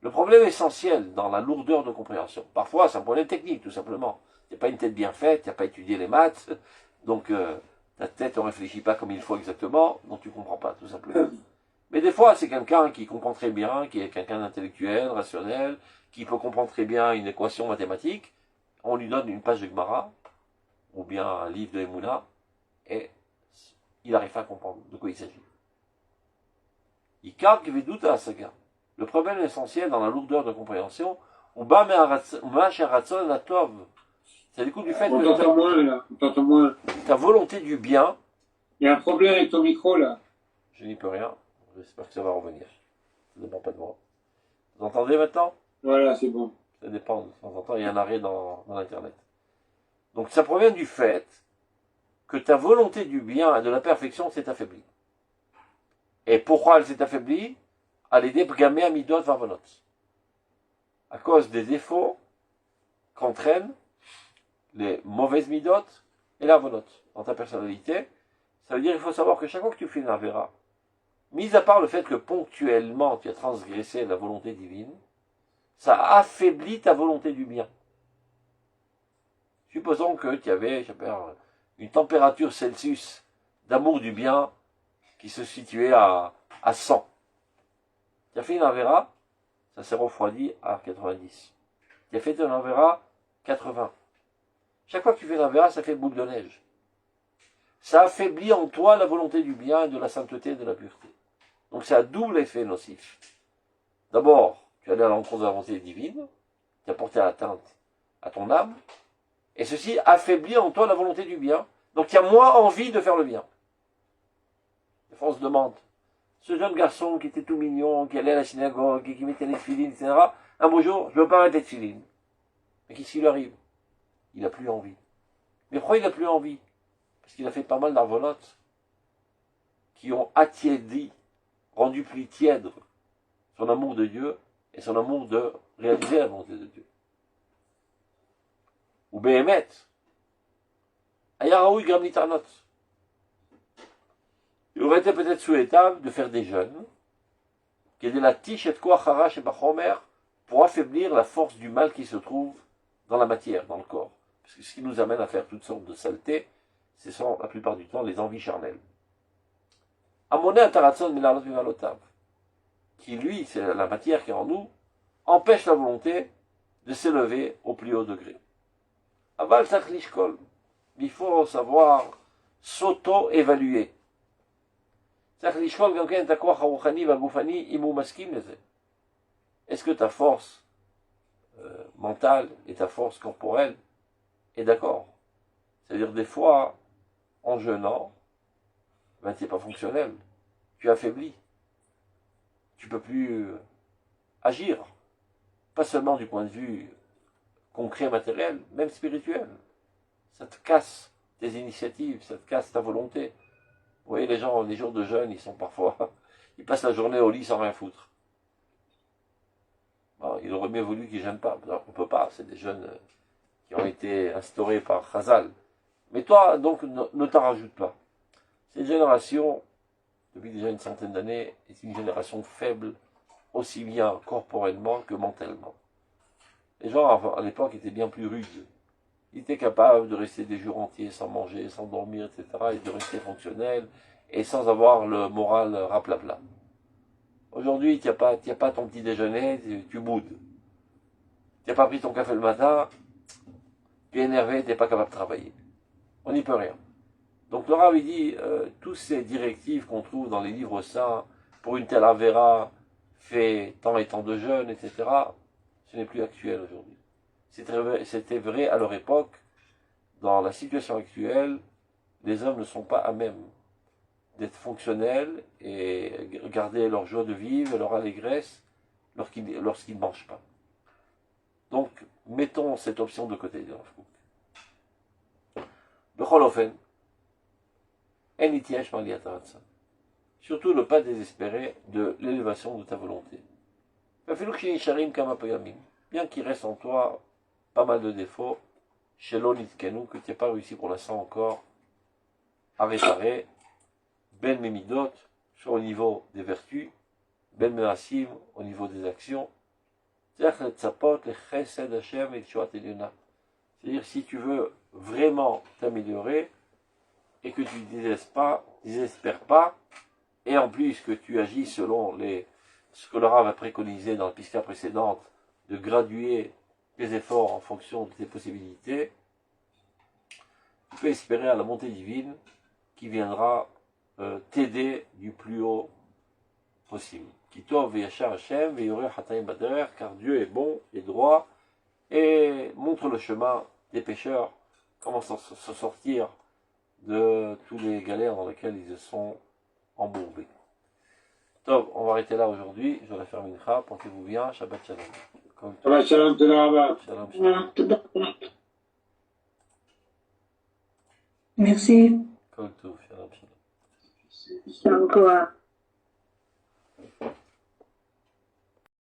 [SPEAKER 1] problème essentiel dans la lourdeur de compréhension, parfois c'est un problème technique tout simplement. Tu n'as pas une tête bien faite, tu n'as pas étudié les maths, donc ta tête ne réfléchit pas comme il faut exactement, donc tu ne comprends pas tout simplement. Mais des fois, c'est quelqu'un qui comprend très bien, qui est quelqu'un d'intellectuel, rationnel, qui peut comprendre très bien une équation mathématique. On lui donne une page de Gemara, ou bien un livre de Emouna, et il n'arrive pas à comprendre de quoi il s'agit. Le problème essentiel dans la lourdeur de compréhension, c'est du coup du fait que ta volonté du bien.
[SPEAKER 2] Il y a un problème avec ton micro là.
[SPEAKER 1] Je n'y peux rien. J'espère que ça va revenir. Ça ne dépend pas de moi. Vous entendez maintenant?
[SPEAKER 2] Voilà, c'est bon.
[SPEAKER 1] Ça dépend. De temps en temps, il y a un arrêt dans l'Internet. Donc ça provient du fait que ta volonté du bien et de la perfection s'est affaiblie. Et pourquoi elle s'est affaiblie? À l'aider Bgamé Amidot Vavonot. À cause des défauts qu'entraînent les mauvaises midot et la vonot dans ta personnalité. Ça veut dire qu'il faut savoir que chaque fois que tu fais une avéra, mis à part le fait que ponctuellement tu as transgressé la volonté divine, ça affaiblit ta volonté du bien. Supposons que tu avais une température Celsius d'amour du bien qui se situait à 100. Tu as fait une Avera, ça s'est refroidi à 90. Tu as fait une Avera, 80. Chaque fois que tu fais une Avera, ça fait boule de neige. Ça affaiblit en toi la volonté du bien et de la sainteté et de la pureté. Donc c'est un double effet nocif. D'abord, tu allais à l'encontre de la volonté divine, tu as porté atteinte à ton âme, et ceci affaiblit en toi la volonté du bien. Donc il y a moins envie de faire le bien. Des fois on se demande, ce jeune garçon qui était tout mignon, qui allait à la synagogue, et qui mettait les filines, etc., un beau jour, je ne veux pas mettre les filines. Mais qu'est-ce qui lui arrive? Il n'a plus envie. Mais pourquoi il n'a plus envie? Parce qu'il a fait pas mal d'arvonotes qui ont attiédi, rendu plus tiède son amour de Dieu et son amour de réaliser la volonté de Dieu. Ou Béhémet, Ayaraoui Gramnitarnot. Il aurait été peut-être souhaitable de faire des jeûnes, qui est de la tiche et de quoi harash et bachomer, pour affaiblir la force du mal qui se trouve dans la matière, dans le corps. Parce que ce qui nous amène à faire toutes sortes de saletés, ce sont la plupart du temps les envies charnelles. Amoné Ataratson Menarot Vivalotav, qui lui, c'est la matière qui est en nous, empêche la volonté de s'élever au plus haut degré. Aval Sachlishkol, il faut savoir s'auto-évaluer. Est-ce que ta force mentale et ta force corporelle est d'accord? C'est-à-dire des fois, en jeûnant, ben, tu n'es pas fonctionnel, tu affaiblis, tu ne peux plus agir, pas seulement du point de vue concret, matériel, même spirituel. Ça te casse tes initiatives, ça te casse ta volonté. Vous voyez, les gens, les jours de jeûne, ils sont parfois, ils passent la journée au lit sans rien foutre. Bon, il aurait mieux voulu qu'ils ne jeûnent pas. Non, on ne peut pas, c'est des jeûnes qui ont été instaurés par Chazal. Mais toi, donc, ne t'en rajoute pas. Cette génération, depuis déjà une centaine d'années, est une génération faible, aussi bien corporellement que mentalement. Les gens, à l'époque, étaient bien plus rudes. Ils étaient capables de rester des jours entiers sans manger, sans dormir, etc., et de rester fonctionnels, et sans avoir le moral raplapla. Aujourd'hui, tu n'as pas ton petit déjeuner, tu boudes. Tu n'as pas pris ton café le matin, tu es énervé, tu n'es pas capable de travailler. On n'y peut rien. Donc le Rav, il dit, toutes ces directives qu'on trouve dans les livres saints, pour une telle avéra, fait tant et tant de jeûnes, etc., ce n'est plus actuel aujourd'hui. C'était vrai à leur époque. Dans la situation actuelle, les hommes ne sont pas à même d'être fonctionnels et garder leur joie de vivre et leur allégresse lorsqu'ils ne mangent pas. Donc, mettons cette option de côté. Surtout ne pas désespérer de l'élévation de ta volonté. Bien qu'il reste en toi pas mal de défauts, chez l'Onitkenu, que tu n'as pas réussi pour l'instant encore à réparer, ben memidot, soit au niveau des vertus, ben measim, au niveau des actions, c'est-à-dire si tu veux vraiment t'améliorer et que tu ne désespères pas, et en plus que tu agis selon ce que le Rav a préconisé dans la pisca précédente, de graduer tes efforts en fonction de tes possibilités, tu peux espérer à la montée divine qui viendra t'aider du plus haut possible. Car Dieu est bon et droit et montre le chemin des pécheurs, comment se sortir de tous les galères dans lesquelles ils se sont embourbés. Top, on va arrêter là aujourd'hui. Je vais faire une mincha. Portez-vous bien. Shabbat shalom.
[SPEAKER 2] Shabbat shalom,
[SPEAKER 1] Shalom, shalom.
[SPEAKER 4] Merci.
[SPEAKER 1] Kol tov, shalom, shalom.
[SPEAKER 4] Shalom, Koa.